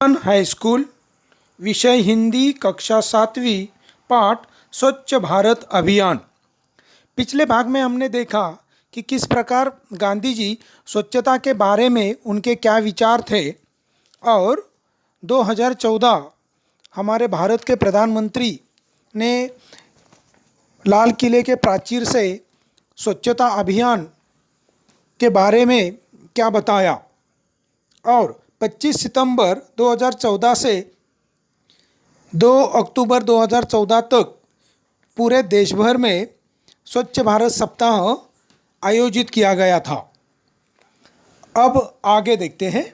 High school, विषय हिंदी, कक्षा 7वीं, पाठ स्वच्छ भारत अभियान। पिछले भाग में हमने देखा कि किस प्रकार गांधी जी स्वच्छता के बारे में उनके क्या विचार थे और 2014 हमारे भारत के प्रधानमंत्री ने लाल किले के प्राचीर से स्वच्छता अभियान के बारे में क्या बताया और 25 सितंबर 2014 से 2 अक्टूबर 2014 तक पूरे देश भर में स्वच्छ भारत सप्ताह आयोजित किया गया था। अब आगे देखते हैं।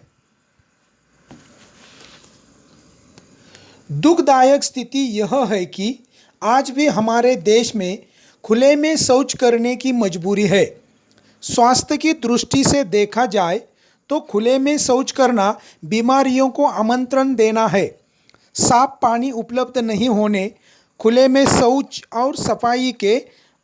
दुखदायक स्थिति यह है कि आज भी हमारे देश में खुले में शौच करने की मजबूरी है। स्वास्थ्य की दृष्टि से देखा जाए तो खुले में शौच करना बीमारियों को आमंत्रण देना है। साफ पानी उपलब्ध नहीं होने, खुले में शौच और सफाई के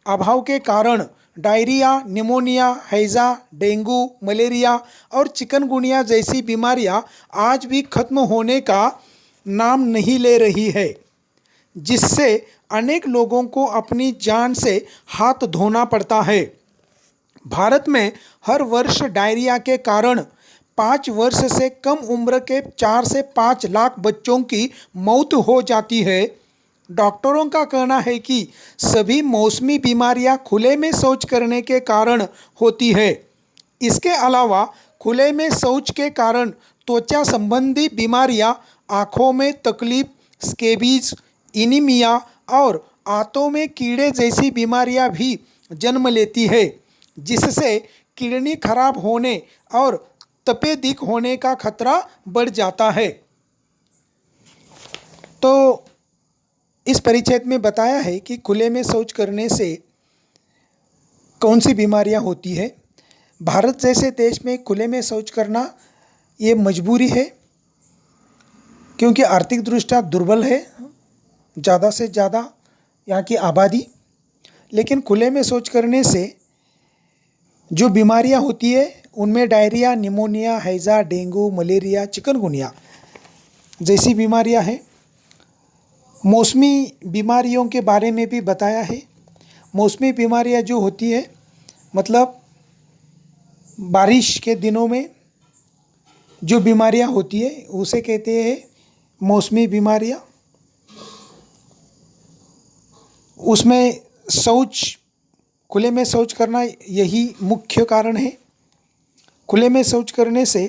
अभाव के कारण डायरिया, निमोनिया, हैजा, डेंगू, मलेरिया और चिकनगुनिया जैसी बीमारियां आज भी खत्म होने का नाम नहीं ले रही है, जिससे अनेक लोगों को अपनी जान से हाथ धोना पड़ता है। भारत में हर वर्ष डायरिया के कारण 5 वर्ष से कम उम्र के 4 से 5 लाख बच्चों की मौत हो जाती है। डॉक्टरों का कहना है कि सभी मौसमी बीमारियां खुले में शौच करने के कारण होती है। इसके अलावा खुले में शौच के कारण त्वचा संबंधी बीमारियां, आँखों में तकलीफ, स्केबीज, एनीमिया और आंतों में कीड़े जैसी बीमारियां भी जन्म लेती है, जिससे किडनी खराब होने और तपेदिक होने का खतरा बढ़ जाता है। तो इस परिच्छेद में बताया है कि खुले में शौच करने से कौन सी बीमारियां होती है। भारत जैसे देश में खुले में शौच करना ये मजबूरी है, क्योंकि आर्थिक दृष्टया दुर्बल है ज़्यादा से ज़्यादा यहाँ की आबादी। लेकिन खुले में शौच करने से जो बीमारियां होती है उनमें डायरिया, निमोनिया, हैजा, डेंगू, मलेरिया, चिकनगुनिया जैसी बीमारियां हैं। मौसमी बीमारियों के बारे में भी बताया है। मौसमी बीमारियां जो होती है मतलब बारिश के दिनों में जो बीमारियां होती है उसे कहते हैं मौसमी बीमारियां। उसमें शौच, खुले में शौच करना यही मुख्य कारण है। खुले में शौच करने से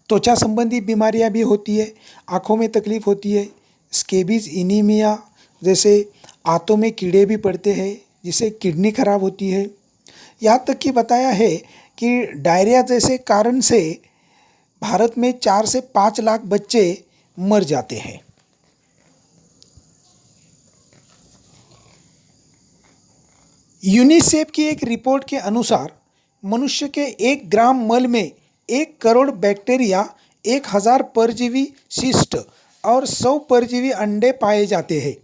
त्वचा संबंधी बीमारियां भी होती है, आँखों में तकलीफ होती है, स्केबीज, एनीमिया जैसे आंतों में कीड़े भी पड़ते हैं, जिससे किडनी खराब होती है। यहाँ तक कि बताया है कि डायरिया जैसे कारण से भारत में 4 से 5 लाख बच्चे मर जाते हैं। यूनिसेफ की एक रिपोर्ट के अनुसार मनुष्य के 1 ग्राम मल में 1 करोड़ बैक्टीरिया, 1000 परजीवी शिष्ट और 100 परजीवी अंडे पाए जाते हैं।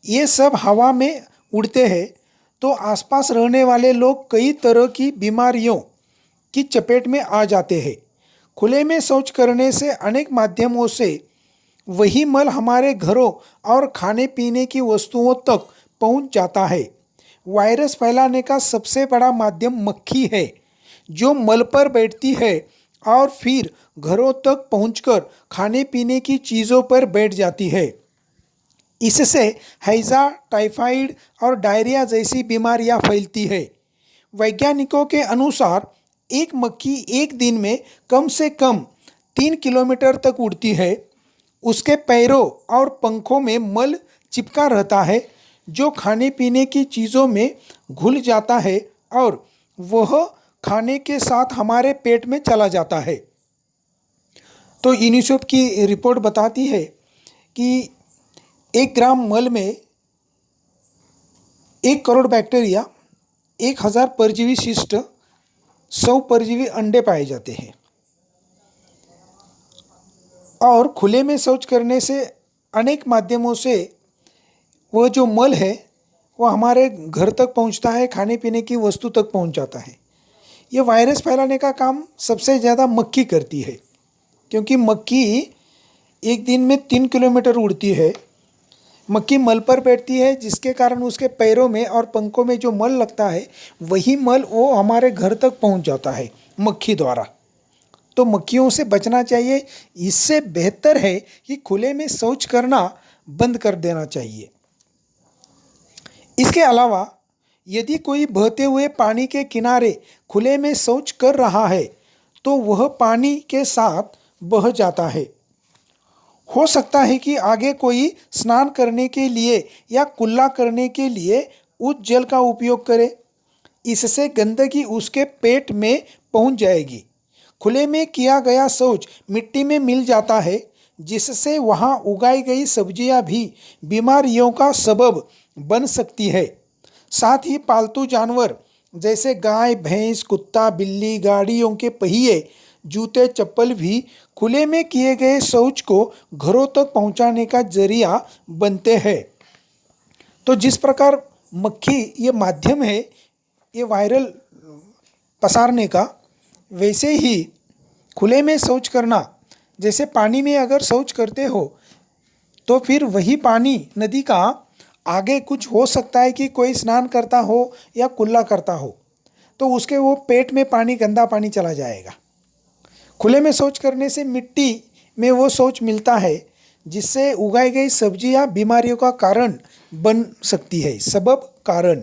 ये सब हवा में उड़ते हैं तो आसपास रहने वाले लोग कई तरह की बीमारियों की चपेट में आ जाते हैं। खुले में शौच करने से अनेक माध्यमों से वही मल हमारे घरों और खाने पीने की वस्तुओं तक पहुंच जाता है। वायरस फैलाने का सबसे बड़ा माध्यम मक्खी है, जो मल पर बैठती है और फिर घरों तक पहुंचकर खाने पीने की चीज़ों पर बैठ जाती है। इससे हैजा, टाइफाइड और डायरिया जैसी बीमारियां फैलती है। वैज्ञानिकों के अनुसार एक मक्खी एक दिन में कम से कम 3 किलोमीटर तक उड़ती है। उसके पैरों और पंखों में मल चिपका रहता है, जो खाने पीने की चीज़ों में घुल जाता है और वह खाने के साथ हमारे पेट में चला जाता है। तो यूनिसेफ की रिपोर्ट बताती है कि 1 ग्राम मल में 1 करोड़ बैक्टीरिया, 1000 परजीवी शिष्ट, 100 परजीवी अंडे पाए जाते हैं। और खुले में शौच करने से अनेक माध्यमों से वह जो मल है वो हमारे घर तक पहुंचता है, खाने पीने की वस्तु तक पहुंच जाता है। ये वायरस फैलाने का काम सबसे ज़्यादा मक्खी करती है, क्योंकि मक्खी एक दिन में 3 किलोमीटर उड़ती है। मक्खी मल पर बैठती है, जिसके कारण उसके पैरों में और पंखों में जो मल लगता है वही मल वो हमारे घर तक पहुंच जाता है मक्खी द्वारा। तो मक्खियों से बचना चाहिए। इससे बेहतर है कि खुले में शौच करना बंद कर देना चाहिए। इसके अलावा यदि कोई बहते हुए पानी के किनारे खुले में शौच कर रहा है तो वह पानी के साथ बह जाता है। हो सकता है कि आगे कोई स्नान करने के लिए या कुल्ला करने के लिए उस जल का उपयोग करे। इससे गंदगी उसके पेट में पहुंच जाएगी। खुले में किया गया शौच मिट्टी में मिल जाता है, जिससे वहां उगाई गई सब्जियां भी बीमारियों का सबब बन सकती है। साथ ही पालतू जानवर जैसे गाय, भैंस, कुत्ता, बिल्ली, गाड़ियों के पहिए, जूते, चप्पल भी खुले में किए गए शौच को घरों तक पहुंचाने का जरिया बनते हैं। तो जिस प्रकार मक्खी ये माध्यम है ये वायरल पसारने का, वैसे ही खुले में शौच करना, जैसे पानी में अगर शौच करते हो तो फिर वही पानी नदी का आगे कुछ हो सकता है कि कोई स्नान करता हो या कुल्ला करता हो तो उसके वो पेट में पानी, गंदा पानी चला जाएगा। खुले में शौच करने से मिट्टी में वो शौच मिलता है, जिससे उगाई गई सब्जियां बीमारियों का कारण बन सकती है, सबब कारण।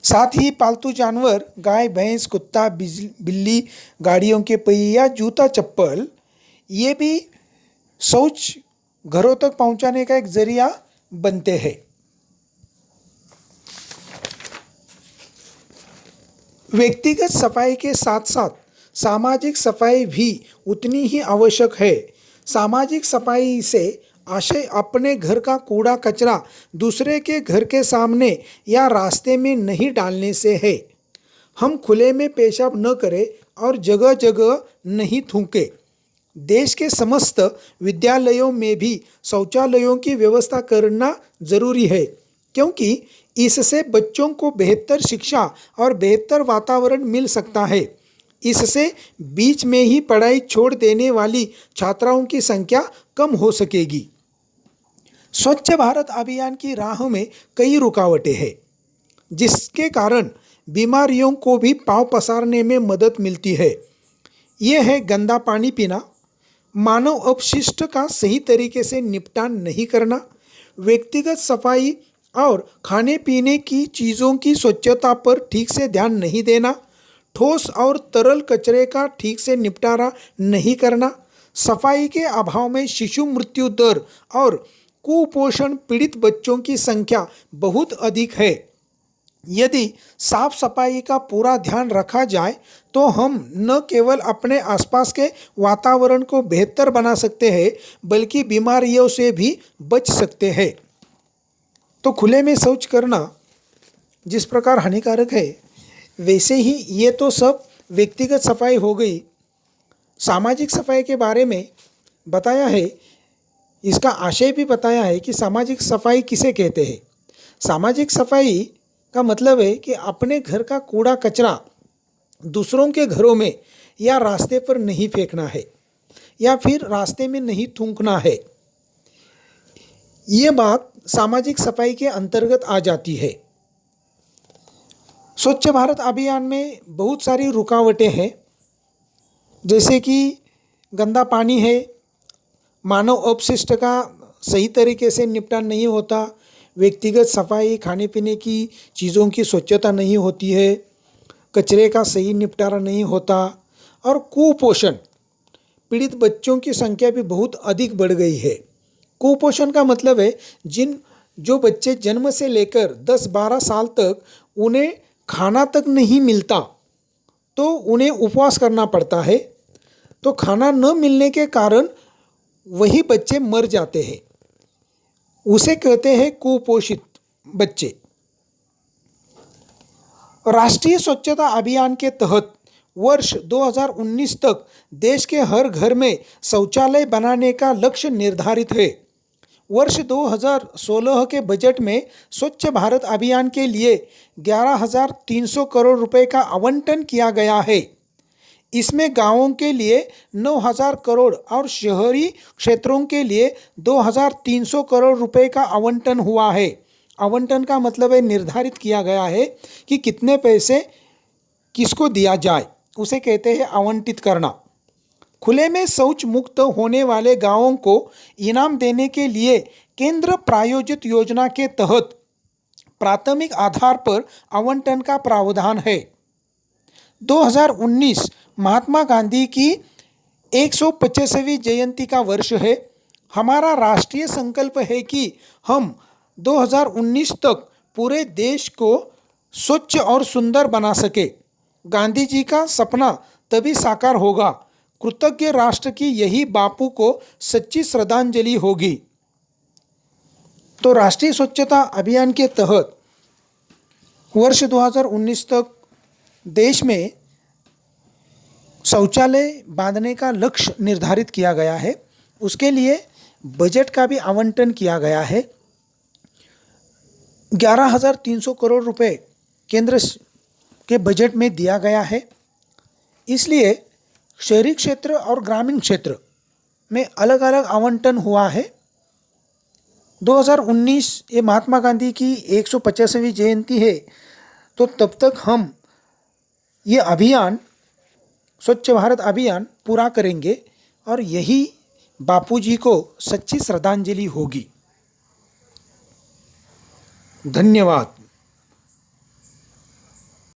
साथ ही पालतू जानवर गाय, भैंस, कुत्ता, बिल्ली, गाड़ियों के पहिए या जूता, चप्पल, ये भी शौच घरों तक पहुंचाने का एक जरिया बनते हैं। व्यक्तिगत सफाई के साथ साथ सामाजिक सफाई भी उतनी ही आवश्यक है। सामाजिक सफाई से आशय अपने घर का कूड़ा कचरा दूसरे के घर के सामने या रास्ते में नहीं डालने से है। हम खुले में पेशाब न करें और जगह जगह नहीं थूकें। देश के समस्त विद्यालयों में भी शौचालयों की व्यवस्था करना जरूरी है, क्योंकि इससे बच्चों को बेहतर शिक्षा और बेहतर वातावरण मिल सकता है। इससे बीच में ही पढ़ाई छोड़ देने वाली छात्राओं की संख्या कम हो सकेगी। स्वच्छ भारत अभियान की राह में कई रुकावटें हैं, जिसके कारण बीमारियों को भी पांव पसारने में मदद मिलती है। ये है गंदा पानी पीना, मानव अपशिष्ट का सही तरीके से निपटान नहीं करना, व्यक्तिगत सफाई और खाने पीने की चीज़ों की स्वच्छता पर ठीक से ध्यान नहीं देना, ठोस और तरल कचरे का ठीक से निपटारा नहीं करना, सफाई के अभाव में शिशु मृत्यु दर और कुपोषण पीड़ित बच्चों की संख्या बहुत अधिक है। यदि साफ सफाई का पूरा ध्यान रखा जाए तो हम न केवल अपने आसपास के वातावरण को बेहतर बना सकते हैं, बल्कि बीमारियों से भी बच सकते हैं। तो खुले में शौच करना जिस प्रकार हानिकारक है, वैसे ही ये तो सब व्यक्तिगत सफाई हो गई। सामाजिक सफाई के बारे में बताया है, इसका आशय भी बताया है कि सामाजिक सफाई किसे कहते हैं। सामाजिक सफाई का मतलब है कि अपने घर का कूड़ा कचरा दूसरों के घरों में या रास्ते पर नहीं फेंकना है या फिर रास्ते में नहीं थूकना है। ये बात सामाजिक सफाई के अंतर्गत आ जाती है। स्वच्छ भारत अभियान में बहुत सारी रुकावटें हैं, जैसे कि गंदा पानी है, मानव अपशिष्ट का सही तरीके से निपटान नहीं होता, व्यक्तिगत सफाई, खाने पीने की चीज़ों की स्वच्छता नहीं होती है, कचरे का सही निपटारा नहीं होता और कुपोषण पीड़ित बच्चों की संख्या भी बहुत अधिक बढ़ गई है। कुपोषण का मतलब है जो बच्चे जन्म से लेकर 10-12 साल तक उन्हें खाना तक नहीं मिलता तो उन्हें उपवास करना पड़ता है। तो खाना न मिलने के कारण वही बच्चे मर जाते हैं, उसे कहते हैं कुपोषित बच्चे। राष्ट्रीय स्वच्छता अभियान के तहत वर्ष 2019 तक देश के हर घर में शौचालय बनाने का लक्ष्य निर्धारित है। वर्ष 2016 के बजट में स्वच्छ भारत अभियान के लिए 11,300 करोड़ रुपए का आवंटन किया गया है। इसमें गांवों के लिए 9,000 करोड़ और शहरी क्षेत्रों के लिए 2,300 करोड़ रुपए का आवंटन हुआ है। आवंटन का मतलब है निर्धारित किया गया है कि कितने पैसे किसको दिया जाए, उसे कहते हैं आवंटित करना। खुले में शौच मुक्त होने वाले गांवों को इनाम देने के लिए केंद्र प्रायोजित योजना के तहत प्राथमिक आधार पर आवंटन का प्रावधान है। 2019 महात्मा गांधी की 150वीं जयंती का वर्ष है। हमारा राष्ट्रीय संकल्प है कि हम 2019 तक पूरे देश को स्वच्छ और सुंदर बना सके। गांधी जी का सपना तभी साकार होगा। कृतज्ञ राष्ट्र की यही बापू को सच्ची श्रद्धांजलि होगी। तो राष्ट्रीय स्वच्छता अभियान के तहत वर्ष 2019 तक देश में शौचालय बांधने का लक्ष्य निर्धारित किया गया है। उसके लिए बजट का भी आवंटन किया गया है। 11,300 करोड़ रुपए केंद्र के बजट में दिया गया है। इसलिए शहरी क्षेत्र और ग्रामीण क्षेत्र में अलग अलग आवंटन हुआ है। 2019 ये महात्मा गांधी की 150वीं जयंती है, तो तब तक हम ये अभियान स्वच्छ भारत अभियान पूरा करेंगे और यही बापूजी को सच्ची श्रद्धांजलि होगी। धन्यवाद।